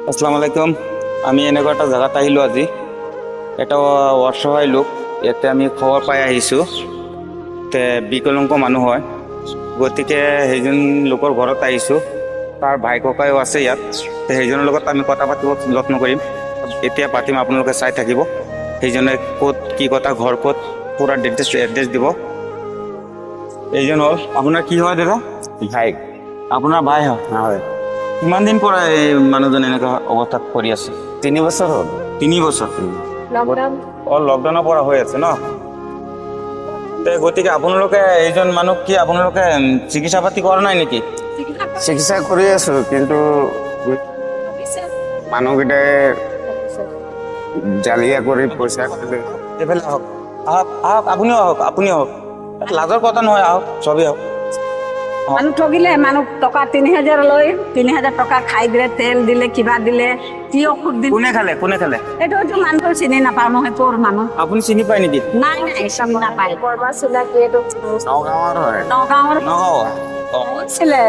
আসসালামু আলাইকুম। আমি এনেকুৱা এটা জেগাত আহিলোঁ আজি। এটা অসহায় লোক ইয়াতে আমি খবৰ পাই আহিছোঁ। বিকলাংগ মানুহ হয়, গতিকে সেইজন লোকৰ ঘৰত আহিছোঁ। তাৰ ভাই ককাইও আছে ইয়াত। সেইজনৰ লগত আমি কথা পাতিব যত্ন কৰিম। এতিয়া পাতিম, আপোনালোকে চাই থাকিব। সেইজনে ক'ত কি কথা, ঘৰ ক'ত, পূৰা এড্ৰেছ দিব। এইজন হ'ল আপোনাৰ কি হয় দাদা? ভাই আপোনাৰ ভাই হয়? হয়, কিমান দিন পৰা এই মানুহজন এনেকুৱা অৱস্থাত পৰি আছে? 3 বছৰ হ'ল। 3 বছৰ। লকডাউন লকডাউনৰ পৰা হৈ আছে ন? গতিকে আপোনালোকে এইজন মানুহ কি আপোনালোকে চিকিৎসা পাতি কৰা নাই নেকি? চিকিৎসা কৰি আছো, কিন্তু মানুহকেইটাই জালিয়া কৰি পইচা খুজিলে। এইফালে আহক, আহক আহক, আপুনিও আহক, আপুনিও আহক। লাজৰ কথা নহয়, আহক, চবেই আহক। মানুহ ঠগিলে, মানুহ টকা 3000 লৈ 3000 টকা খাই দিলে, তেল দিলে, কিবা দিলে, কি ঔষধ দিলে। কোনে খালে, কোনে খালে? এইটো মানুহটো চিনি নাপাওঁ নহয়, ক'ৰ মানুহ। আপুনি চিনি পায় নেকি? নাই নাই, চিনি নাপায়। চিনাকি এইটো নগাঁৱৰ হয়। নগাঁৱৰ নগাঁও। ছিলে।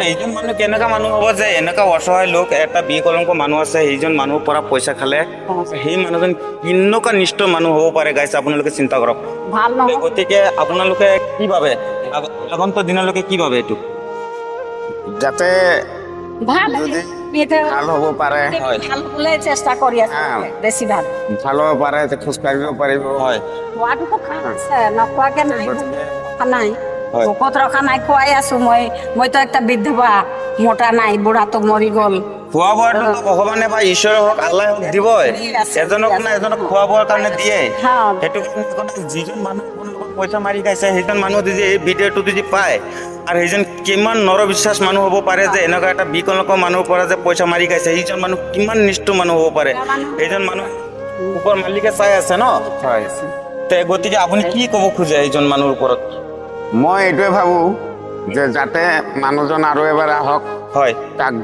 এইজন মানুহ কেনেকা মানুহ হ'ব যে এনেকা অসহায় লোক, এটা বিকলাংগ মানুহ আছে, সেইজন মানুহৰ পৰা পইচা খালে। সেই মানুহজন কেনেকুৱা নিষ্ঠ মানুহ হ'ব পাৰে গাইছে, আপোনালোকে চিন্তা কৰক। ভাল নহয়। গতিকে আপোনালোকে কি ভাবে, আগন্তুক দিনলৈকে কি ভাবে এইটো? যাতে ভাল যদি এটা ভাল হ'ব পাৰে, হয়। ভাল হ'বলৈ চেষ্টা কৰি আছে, হা। বেছি ভাল। ভাল হ'ব পাৰে, খোজ কাঢ়িব পাৰিব। হয়, খোৱাটোতো খাই আছে, নোখোৱাকে নাই, ৰখা নাই। হয়। ভোকত ৰখা নাই, খুৱাই আছো মইতো একটা বিধৱা, মোটা নাই, বুঢ়াটো মৰি গ'ল। খোৱা বোৱাটো ভগৱানে বা ঈশ্বৰে হওক, আল্লাহ হওক দিবই। এজনক না এজনক খোৱা বোৱাৰ কাৰণে দিয়ে। হা। সেইটো কাৰণে যিজন মানুহ আপোনালোকক পইচা মাৰি খাইছে, সেইজন মানুহ যদি এই ভিডিঅ'টো যদি পায়, আৰু সেইজন কিমান নৰবিশ্বাস মানুহ হ'ব পাৰে যে এনেকুৱা এটা বিকলাংগ মানুহৰ পৰা যে পইচা মাৰি খাইছে, সেইজন মানুহ কিমান নিষ্ঠুৰ মানুহ হ'ব পাৰে। সেইজন মানুহ ওপৰ মালিকে চাই আছে ন? হয়, গতিকে আপুনি কি ক'ব খোজে এইজন মানুহৰ ওপৰত? মই এইটোৱে ভাবো যে যাতে মানুহজন আৰু এবাৰ আহক, হয়, তাক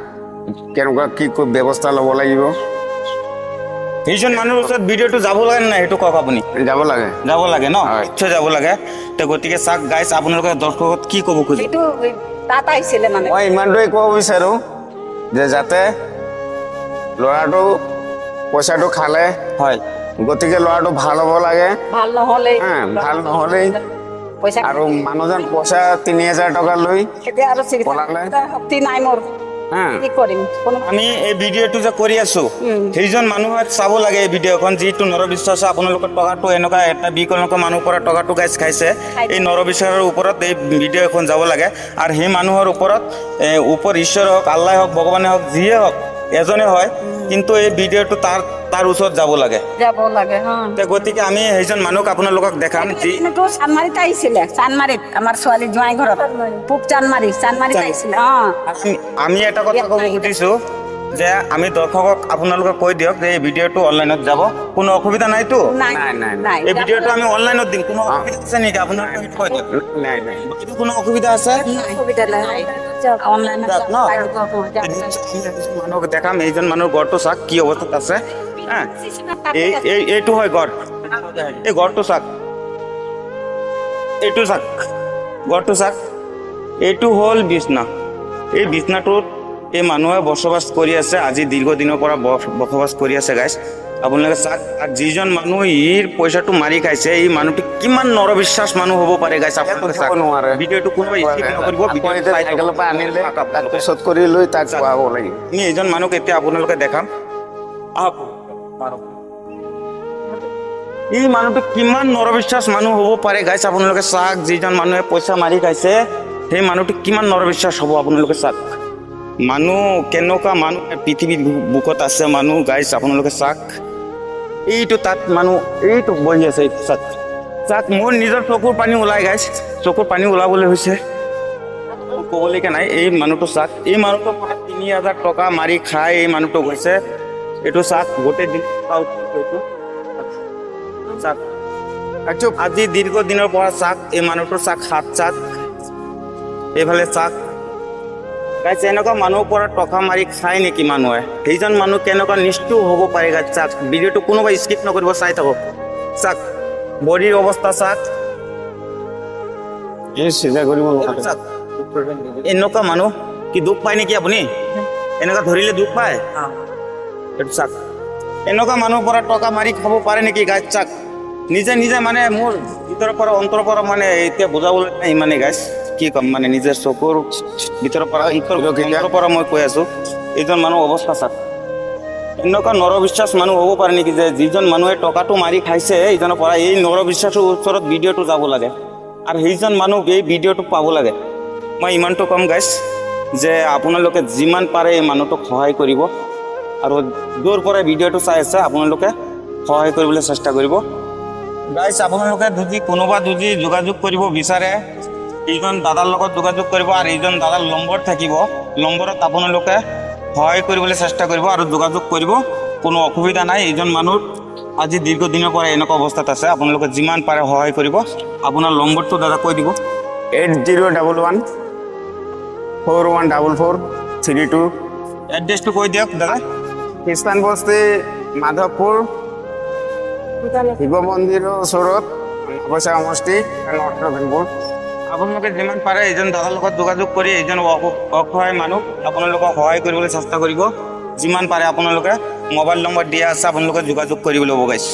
কেনেকুৱা কি ব্যৱস্থা ল'ব লাগিব, সেইজন মানুহৰ ওচৰত ভিডিঅ'টো যাব লাগে নে নাই, সেইটো কওক আপুনি। যাব লাগে। যাব লাগে ন? হয়। নিশ্চয় যাব লাগে। গতিকে চাওক গাইছ, আপোনালোকে দৰ্শকক কি ক'ব খোজে? সেইটো তাত আহিছিলে মানে। মই ইমানটোৱে ক'ব বিচাৰো যে যাতে ল'ৰাটো পইচাটো খালে, হয়, গতিকে ল'ৰাটো ভাল হ'ব লাগে। ভাল নহ'লে ভাল নহ'লেই পইচা আৰু মানুহজন পইচা 3000 টকা লৈ এতিয়া আৰু পলালে। চিকিৎসা শক্তি নাই মোৰ, হা, কি কৰিম। আমি এই ভিডিঅ'টো যে কৰি আছো, সেইজন মানুহে চাব লাগে এই ভিডিঅ'খন। যিটো নৰবিশ্বাস আপোনালোকৰ টকাটো এনেকুৱা এটা বিকলাংগ মানুহৰ পৰা টকাটো গাইছ খাইছে, এই নৰবিশ্বাসৰ ওপৰত এই ভিডিঅ' এখন যাব লাগে। আৰু সেই মানুহৰ ওপৰত ওপৰ ঈশ্বৰ হওক, আল্লাহ হওক, ভগৱানে হওক, যিয়ে হওক, এজনে হয়, কিন্তু এই ভিডিঅ'টো তাৰ ওচৰত যাব লাগে। যাব লাগে, হা। গতিকে আমি সেইজন মানুহক আপোনালোকক দেখাম যি এইটো চানমাৰিত আহিছিলে, চানমাৰিত আমাৰ ছোৱালী জোঁৱাই ঘৰত, পূব চানমাৰিত আহিছিলে। আমি এটা কথা ক'ব খুজিছো যে আমি দৰ্শকক আপোনালোকে কৈ দিয়ক যে এই ভিডিঅ'টো অনলাইনত যাব, কোনো অসুবিধা নাইতো? নাই নাই, নাই। এই ভিডিঅ'টো আমি অনলাইনত দিম, কোনো অসুবিধা আছে নেকি আপোনাৰ? কৈ দিয়ক। নাই। কোনো অসুবিধা আছে? অসুবিধা নাই। অনলাইনত যাক ন? যাব। মানুহক দেখাম এইজন মানুহৰ ঘৰটো চাওক কি অৱস্থাত আছে। হা, এইটো হয় ঘৰ। এই ঘৰটো চাওক, এইটো চাওক, ঘৰটো চাওক। এইটো হ'ল বিছনা। এই বিছনাটোত এই মানুহে বসবাস কৰি আছে, আজি দীৰ্ঘদিনৰ পৰা বসবাস কৰি আছে গাইছ। আপোনালোকে চাওক, আৰু যিজন মানুহ ইৰ পইচাটো মাৰি খাইছে, এই মানুহটো কিমান নৰবিশ্বাস মানুহ হ'ব পাৰে গাইছ। আপোনালোকে চাওক, নোৱাৰে। ভিডিঅ'টো কোনোবাই স্কিপ নকৰিব, ভিডিঅ'টো চাই চাইকেলৰ পৰা আনিলে তাক পিছত কৰি লৈ তাক খুৱাব লাগিব। আমি এইজন মানুহক এতিয়া আপোনালোকে দেখাম। আহক। এই মানুহটো কিমান নৰবিশ্বাস মানুহ হ'ব পাৰে গাইছ। আপোনালোকে চাওক, যিজন মানুহে পইচা মাৰি খাইছে, সেই মানুহটো কিমান নৰবিশ্বাস হ'ব আপোনালোকে চাওক। মানুহ কেনেকুৱা মানুহ পৃথিৱীৰ বুকত আছে মানুহ গাইছ, আপোনালোকে চাওক। এইটো তাত মানুহ এইটো বহি আছে, এইটো চাওক। চাওক, মোৰ নিজৰ চকুৰ পানী ওলাই গাইছ, চকুৰ পানী ওলাবলৈ হৈছে, ক'বলৈকে নাই। এই মানুহটো চাওক, এই মানুহটো 3000 টকা মাৰি খাই এই মানুহটো গৈছে। এইটো চাওক, গোটেই দিন চাওক, আজি দীৰ্ঘদিনৰ পৰা চাওক, এই মানুহটোৰ চাওক, হাত চাওক, এইফালে চাওক গাইছ। এনেকুৱা মানুহৰ পৰা টকা মাৰি খাই নেকি মানুহে? সেইজন মানুহ কেনেকুৱা নিষ্ঠুৰ হ'ব পাৰে গাইছ। চাওক, ভিডিঅ'টো কোনোবাই স্কিপ নকৰিব, চাই থাকক। চাওক, বডিৰ অৱস্থা চাওক। চিন্তা কৰিব নোৱাৰে। চাওক, এনেকুৱা মানুহ কি দুখ পায় নেকি আপুনি? এনেকুৱা ধৰিলে দুখ পায়? এইটো চাওক এনেকুৱা মানুহৰ পৰা টকা মাৰি খাব পাৰে নেকি গাইছ চাওক নিজে নিজে মানে মোৰ ভিতৰৰ পৰা অন্তৰৰ পৰা মানে এতিয়া বুজাবলৈ নাই ইমানে গাইছ কি ক'ম মানে নিজৰ চকুৰ ভিতৰৰ পৰা অন্তৰৰ পৰা মই কৈ আছোঁ এইজন মানুহ অৱস্থা চাওক এনেকুৱা নৰবিশ্বাস মানুহ হ'ব পাৰে নেকি যে যিজন মানুহে টকাটো মাৰি খাইছে এইজনৰ পৰা এই নৰবিশ্বাসৰ ওচৰত ভিডিঅ'টো যাব লাগে আৰু সেইজন মানুহ এই ভিডিঅ'টো পাব লাগে মই ইমানটো কম গাইছ যে আপোনালোকে যিমান পাৰে এই মানুহটোক সহায় কৰিব আৰু দূৰ পৰা ভিডিঅ'টো চাই আছে আপোনালোকে সহায় কৰিবলৈ চেষ্টা কৰিব গাইছ আপোনালোকে যদি কোনোবা যদি যোগাযোগ কৰিব বিচাৰে এইজন দাদাৰ লগত যোগাযোগ কৰিব আৰু এইজন দাদাৰ নম্বৰ থাকিব নম্বৰত আপোনালোকে সহায় কৰিবলৈ চেষ্টা কৰিব আৰু যোগাযোগ কৰিব কোনো অসুবিধা নাই এইজন মানুহ আজি দীৰ্ঘদিনৰ পৰা এনেকুৱা অৱস্থাত আছে আপোনালোকে যিমান পাৰে সহায় কৰিব আপোনাৰ নম্বৰটো দাদা কৈ দিব 8011414432 এড্ৰেছটো কৈ দিয়ক দাদা খ্ৰীষ্টান বস্তি মাধৱপুৰ শিৱ মন্দিৰৰ ওচৰত পইচা সমষ্টি নৰ্থ লখিমপুৰ আপোনালোকে যিমান পাৰে এইজন দাদাৰ লগত যোগাযোগ কৰি এইজন অসহায় মানুহ আপোনালোকক সহায় কৰিবলৈ চেষ্টা কৰিব যিমান পাৰে আপোনালোকে মোবাইল নম্বৰ দিয়া আছে আপোনালোকে যোগাযোগ কৰিবলৈ ল'ব গাইছ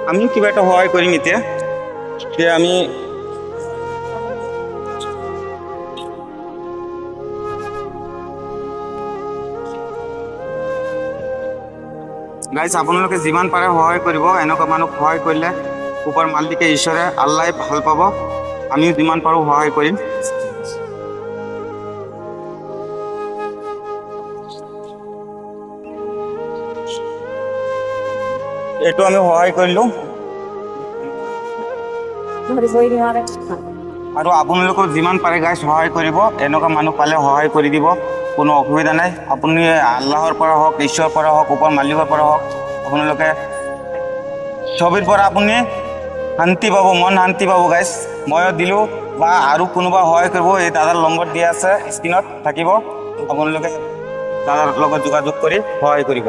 আমি কিবা এটা সহায় কৰিম এতিয়া আমি গাইছ আপোনালোকে যিমান পাৰে সহায় কৰিব এনেকুৱা মানুহক সহায় কৰিলে ওপৰ মালিকে ঈশ্বৰে আল্লাই ভাল পাব আমিও যিমান পাৰোঁ সহায় কৰিম এইটো আমি সহায় কৰিলোঁ আৰু আপোনালোকক যিমান পাৰে গাইছ সহায় কৰিব এনেকুৱা মানুহ পালে সহায় কৰি দিব কোনো অসুবিধা নাই আপুনি আল্লাহৰ পৰা হওক ঈশ্বৰৰ পৰা হওক ওপৰ মালিকৰ পৰা হওক আপোনালোকে ছবিৰ পৰা আপুনি শান্তি পাব মন শান্তি পাব গাইছ ময়ো দিলোঁ বা আৰু কোনোবা সহায় কৰিব এই দাদাৰ নম্বৰ দিয়া আছে স্ক্ৰীণত থাকিব আপোনালোকে দাদাৰ লগত যোগাযোগ কৰি সহায় কৰিব